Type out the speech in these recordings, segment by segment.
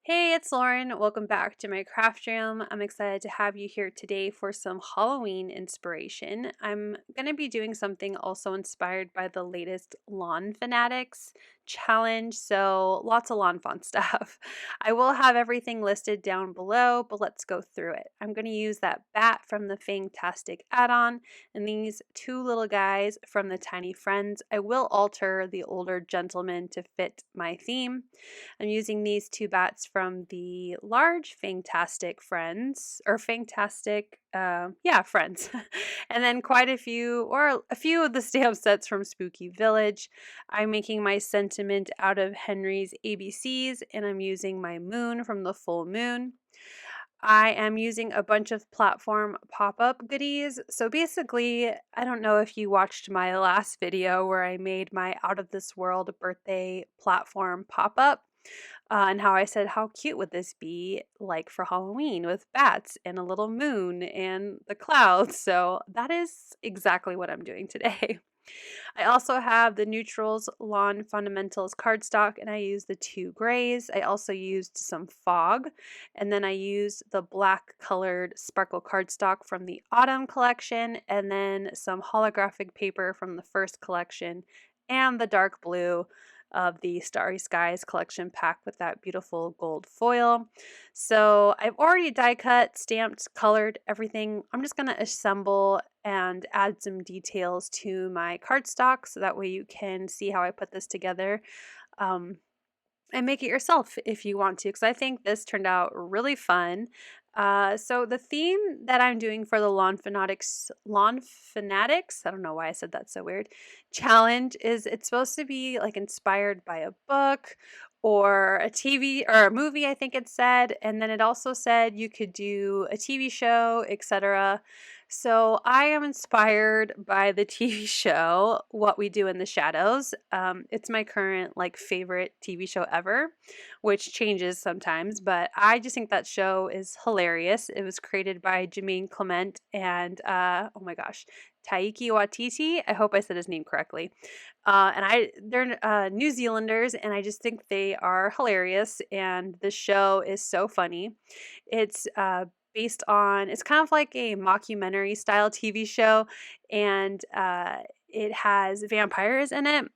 Hey, it's Lauren. Welcome back to my craft room. I'm excited to have you here today for some Halloween inspiration. I'm going to be doing something also inspired by the latest Lawn Fanatics challenge, so lots of lawn fun stuff. I will have everything listed down below, but let's go through it. I'm going to use that bat from the Fantastic add-on and these two little guys from the Tiny Friends. I will alter the older gentleman to fit my theme. I'm using these two bats from the large Fantastic Friends, or Fantastic, yeah, Friends. And then quite a few, or a few of the stamp sets from Spooky Village. I'm making my sentiment out of Henry's ABCs, and I'm using my moon from the full moon. I am using a bunch of platform pop-up goodies. So basically, I don't know if you watched my last video where I made my out of this world birthday platform pop-up. And how I said, how cute would this be like for Halloween with bats and a little moon and the clouds? So that is exactly what I'm doing today. I also have the Neutrals Lawn Fundamentals cardstock, and I used the two grays. I also used some fog, and then I used the black colored sparkle cardstock from the Autumn collection, and then some holographic paper from the first collection, and the dark blue of the Starry Skies collection pack with that beautiful gold foil. So I've already die cut, stamped, colored everything. I'm just going to assemble and add some details to my cardstock so that way you can see how I put this together. And make it yourself if you want to, because I think this turned out really fun. So the theme that I'm doing for the Lawn Fanatics, I don't know why I said that so weird, challenge is it's supposed to be like inspired by a book or a TV or a movie, I think it said. And then it also said you could do a TV show, etc. So I am inspired by the TV show What We Do in the Shadows. It's my current like favorite TV show ever, which changes sometimes, but I just think that show is hilarious. It was created by Jermaine Clement and oh my gosh, Taiki Watiti. I hope I said his name correctly. They're New Zealanders, and I just think they are hilarious. And the show is so funny. It's based on it's kind of like a mockumentary style TV show, and it has vampires in it.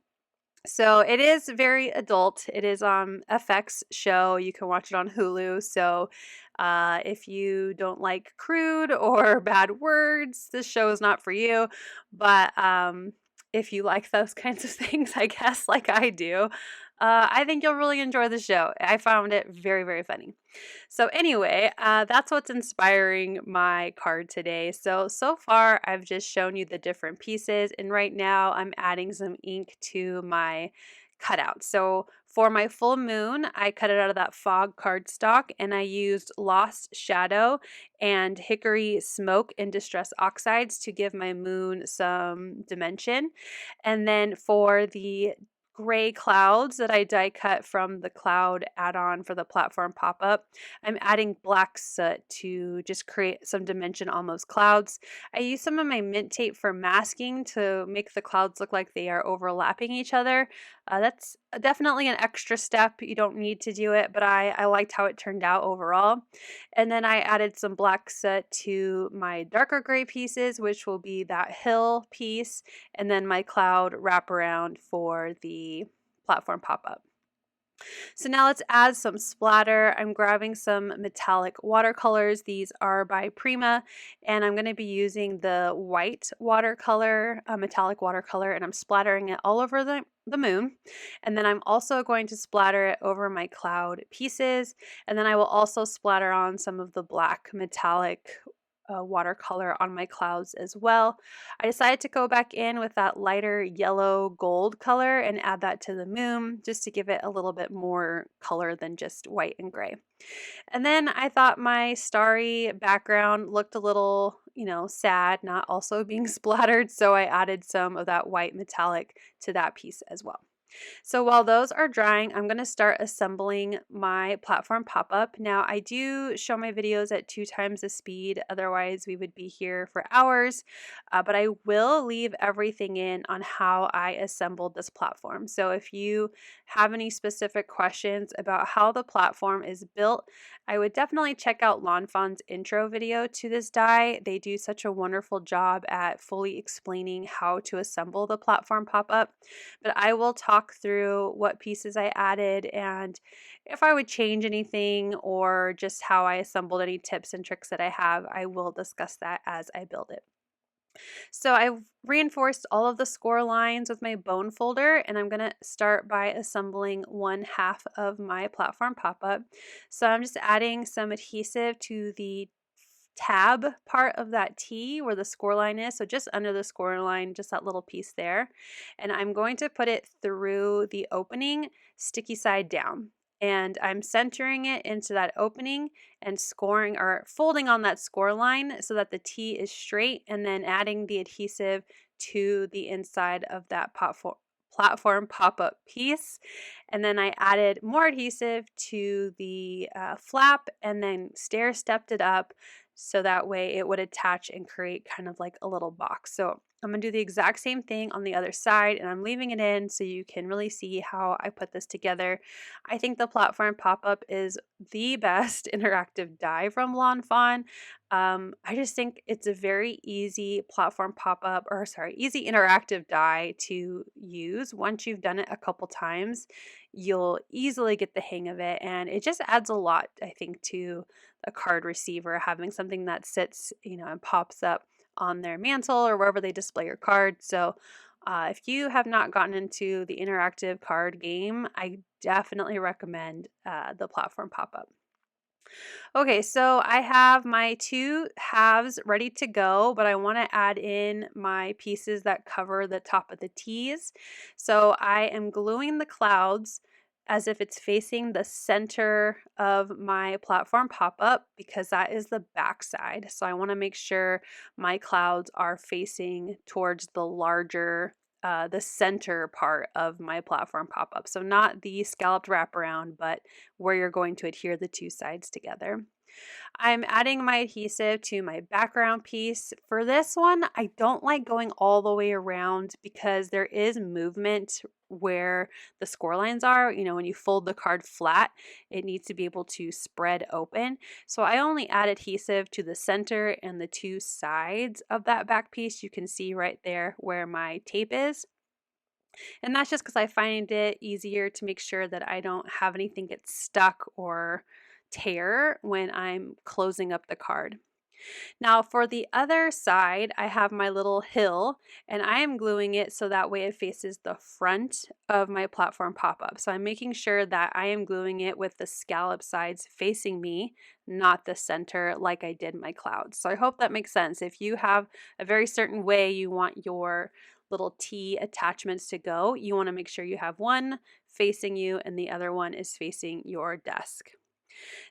So it is very adult. It is FX show. You can watch it on Hulu. So if you don't like crude or bad words, this show is not for you. But if you like those kinds of things, I guess, like I do, I think you'll really enjoy the show. I found it very, very funny. So anyway, that's what's inspiring my card today. So far I've just shown you the different pieces, and right now I'm adding some ink to my cutout. So for my full moon, I cut it out of that fog cardstock, and I used Lost Shadow and Hickory Smoke and Distress Oxides to give my moon some dimension. And then for the gray clouds that I die cut from the cloud add-on for the platform pop-up, I'm adding black soot to just create some dimension on those clouds. I use some of my mint tape for masking to make the clouds look like they are overlapping each other. That's definitely an extra step. You don't need to do it, but I liked how it turned out overall. And then I added some black soot to my darker gray pieces, which will be that hill piece, and then my cloud wraparound for the platform pop-up. So now let's add some splatter. I'm grabbing some metallic watercolors. These are by Prima, and I'm going to be using the white watercolor, metallic watercolor, and I'm splattering it all over the moon. And then I'm also going to splatter it over my cloud pieces, and then I will also splatter on some of the black metallic watercolor on my clouds as well. I decided to go back in with that lighter yellow gold color and add that to the moon just to give it a little bit more color than just white and gray. And then I thought my starry background looked a little, sad, not also being splattered, so I added some of that white metallic to that piece as well. So while those are drying, I'm going to start assembling my platform pop-up. Now, I do show my videos at 2 times the speed, otherwise we would be here for hours, but I will leave everything in on how I assembled this platform. So if you have any specific questions about how the platform is built, I would definitely check out Lawn Fawn's intro video to this die. They do such a wonderful job at fully explaining how to assemble the platform pop-up. But I will talk through what pieces I added and if I would change anything or just how I assembled any tips and tricks that I have, I will discuss that as I build it. So I've reinforced all of the score lines with my bone folder, and I'm going to start by assembling 1/2 of my platform pop-up. So I'm just adding some adhesive to the tab part of that T where the score line is. So just under the score line, just that little piece there. And I'm going to put it through the opening, sticky side down. And I'm centering it into that opening and scoring or folding on that score line so that the T is straight, and then adding the adhesive to the inside of that platform pop-up piece. And then I added more adhesive to the flap and then stair stepped it up so that way it would attach and create kind of like a little box. So I'm going to do the exact same thing on the other side, and I'm leaving it in so you can really see how I put this together. I think the platform pop-up is the best interactive die from Lawn Fawn. I just think it's a very easy platform pop-up, or sorry, easy interactive die to use. Once you've done it a couple times, you'll easily get the hang of it, and it just adds a lot, I think, to a card receiver, having something that sits, and pops up on their mantle or wherever they display your cards. So if you have not gotten into the interactive card game, I definitely recommend the platform pop-up. Okay, so I have my 2 halves ready to go, but I want to add in my pieces that cover the top of the T's. So I am gluing the clouds as if it's facing the center of my platform pop-up because that is the back side. So I want to make sure my clouds are facing towards the larger the center part of my platform pop-up. So not the scalloped wraparound, but where you're going to adhere the 2 sides together. I'm adding my adhesive to my background piece. For this one, I don't like going all the way around because there is movement where the score lines are. When you fold the card flat, it needs to be able to spread open. So I only add adhesive to the center and the 2 sides of that back piece. You can see right there where my tape is. And that's just because I find it easier to make sure that I don't have anything get stuck or tear when I'm closing up the card. Now for the other side, I have my little hill, and I am gluing it so that way it faces the front of my platform pop-up. So I'm making sure that I am gluing it with the scallop sides facing me, not the center like I did my clouds. So I hope that makes sense. If you have a very certain way you want your little T attachments to go, you want to make sure you have one facing you and the other one is facing your desk.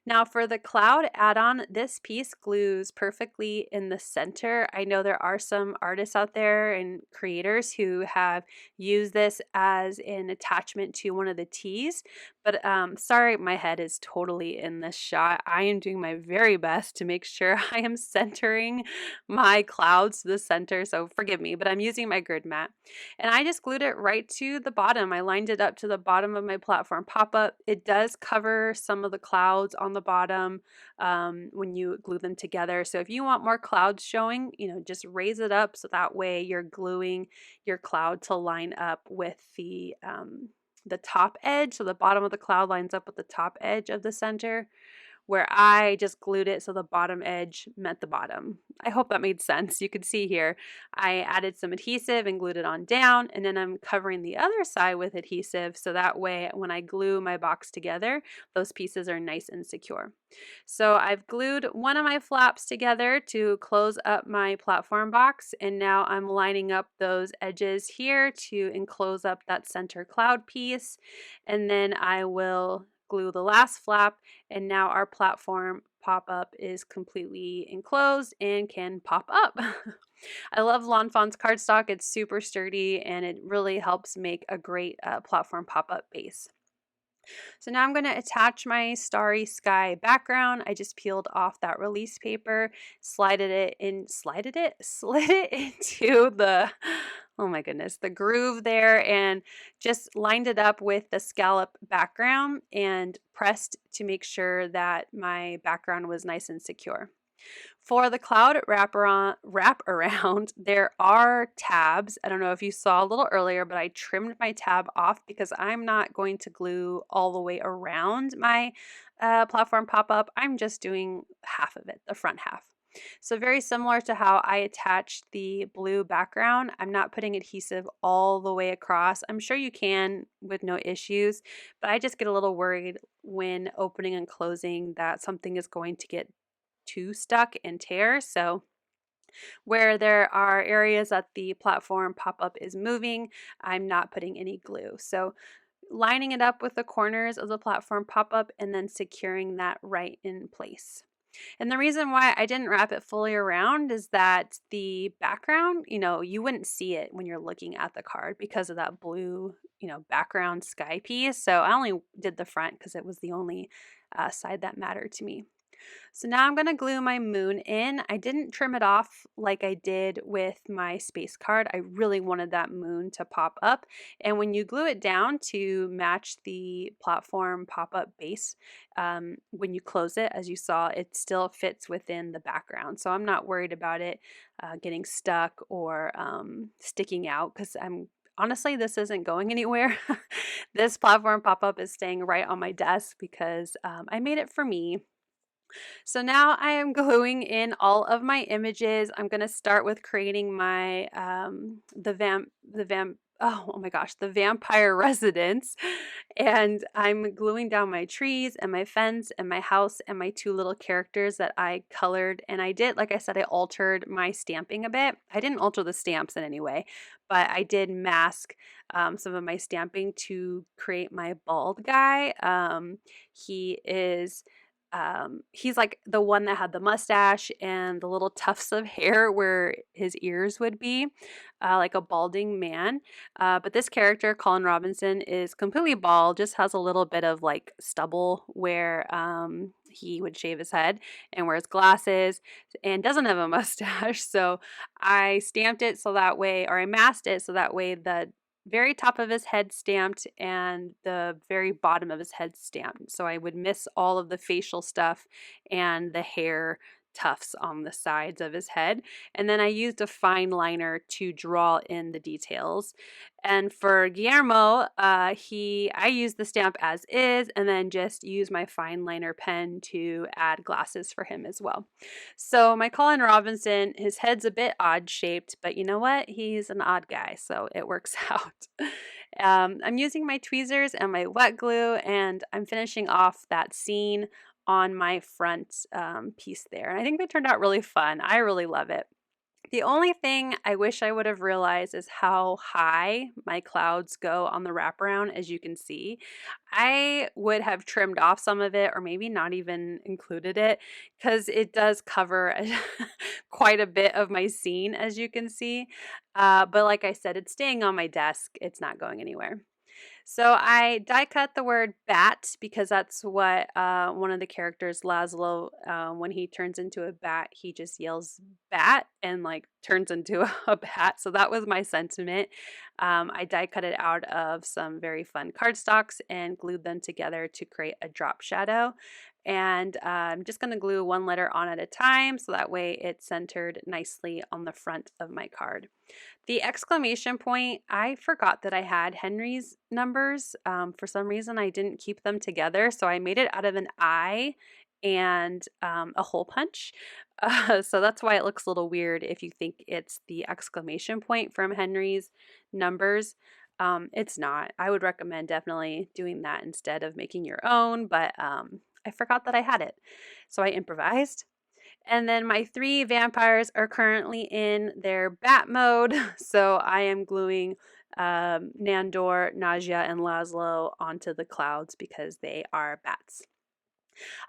Now for the cloud add-on, this piece glues perfectly in the center. I know there are some artists out there and creators who have used this as an attachment to one of the T's, but sorry, my head is totally in this shot. I am doing my very best to make sure I am centering my clouds to the center, so forgive me, but I'm using my grid mat. And I just glued it right to the bottom. I lined it up to the bottom of my platform pop-up. It does cover some of the clouds on the bottom when you glue them together. So if you want more clouds showing, just raise it up so that way you're gluing your cloud to line up with the top edge. So the bottom of the cloud lines up with the top edge of the center, where I just glued it so the bottom edge met the bottom. I hope that made sense. You can see here, I added some adhesive and glued it on down, and then I'm covering the other side with adhesive so that way when I glue my box together, those pieces are nice and secure. So I've glued one of my flaps together to close up my platform box, and now I'm lining up those edges here to enclose up that center cloud piece, and then I will glue the last flap, and now our platform pop-up is completely enclosed and can pop up. I love Lawn Fawn's cardstock. It's super sturdy and it really helps make a great platform pop-up base. So now I'm going to attach my starry sky background. I just peeled off that release paper, slid it into the, oh my goodness, the groove there, and just lined it up with the scallop background and pressed to make sure that my background was nice and secure. For the cloud wrap around, there are tabs. I don't know if you saw a little earlier, but I trimmed my tab off because I'm not going to glue all the way around my platform pop-up. I'm just doing half of it, the front half. So very similar to how I attached the blue background, I'm not putting adhesive all the way across. I'm sure you can with no issues, but I just get a little worried when opening and closing that something is going to get too stuck and tear. So where there are areas that the platform pop-up is moving, I'm not putting any glue. So lining it up with the corners of the platform pop-up and then securing that right in place. And the reason why I didn't wrap it fully around is that the background, you wouldn't see it when you're looking at the card because of that blue, background sky piece. So I only did the front because it was the only side that mattered to me. So now I'm going to glue my moon in. I didn't trim it off like I did with my space card. I really wanted that moon to pop up. And when you glue it down to match the platform pop-up base, when you close it, as you saw, it still fits within the background. So I'm not worried about it getting stuck or sticking out because honestly, this isn't going anywhere. This platform pop-up is staying right on my desk because I made it for me. So now I am gluing in all of my images. I'm going to start with creating my the vampire residence, and I'm gluing down my trees and my fence and my house and my two little characters that I colored. And I did, like I said, I altered my stamping a bit. I didn't alter the stamps in any way, but I did mask some of my stamping to create my bald guy. He is he's like the one that had the mustache and the little tufts of hair where his ears would be, like a balding man. But this character, Colin Robinson, is completely bald, just has a little bit of like stubble where he would shave his head and wears glasses and doesn't have a mustache. So I stamped it so that way, or I masked it so that way the very top of his head stamped and the very bottom of his head stamped. So I would miss all of the facial stuff and the hair tufts on the sides of his head. And then I used a fine liner to draw in the details. And for Guillermo, I used the stamp as is and then just used my fine liner pen to add glasses for him as well. So my Colin Robinson, his head's a bit odd shaped, but you know what? He's an odd guy, so it works out. I'm using my tweezers and my wet glue, and I'm finishing off that scene on my front piece there. And I think they turned out really fun. I really love it. The only thing I wish I would have realized is how high my clouds go on the wraparound, as you can see. I would have trimmed off some of it or maybe not even included it because it does cover quite a bit of my scene, as you can see. But like I said, it's staying on my desk. It's not going anywhere. So I die cut the word bat because that's what one of the characters, Laszlo, when he turns into a bat, he just yells bat and like turns into a bat. So that was my sentiment. I die cut it out of some very fun cardstocks and glued them together to create a drop shadow. And I'm just going to glue one letter on at a time so that way it's centered nicely on the front of my card. The exclamation point, I forgot that I had Henry's numbers. For some reason, I didn't keep them together, so I made it out of an I and a hole punch. So that's why it looks a little weird if you think it's the exclamation point from Henry's numbers. It's not. I would recommend definitely doing that instead of making your own, but I forgot that I had it. So I improvised. And then my 3 vampires are currently in their bat mode. So I am gluing Nandor, Nausea, and Laszlo onto the clouds because they are bats.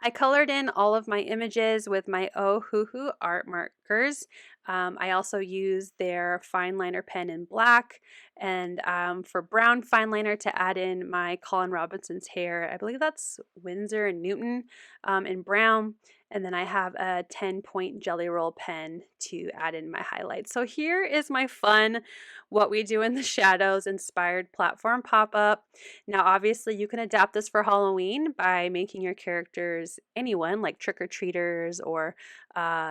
I colored in all of my images with my Ohuhu art markers. I also used their fine liner pen in black, and for brown fine liner to add in my Colin Robinson's hair. I believe that's Winsor and Newton in brown. And then I have a 10-point Jelly Roll pen to add in my highlights. So here is my fun What We Do in the Shadows inspired platform pop-up. Now, obviously, you can adapt this for Halloween by making your characters anyone, like trick-or-treaters, or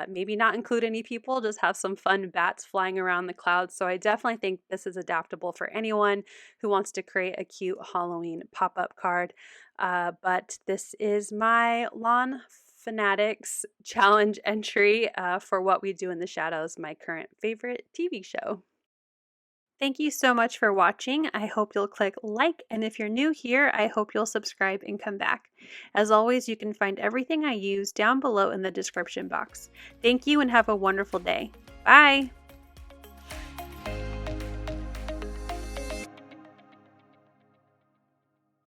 maybe not include any people, just have some fun bats flying around the clouds. So I definitely think this is adaptable for anyone who wants to create a cute Halloween pop-up card. But this is my Lawn Fanatics challenge entry for What We Do in the Shadows, my current favorite TV show. Thank you so much for watching. I hope you'll click like, and if you're new here, I hope you'll subscribe and come back. As always, you can find everything I use down below in the description box. Thank you and have a wonderful day. Bye!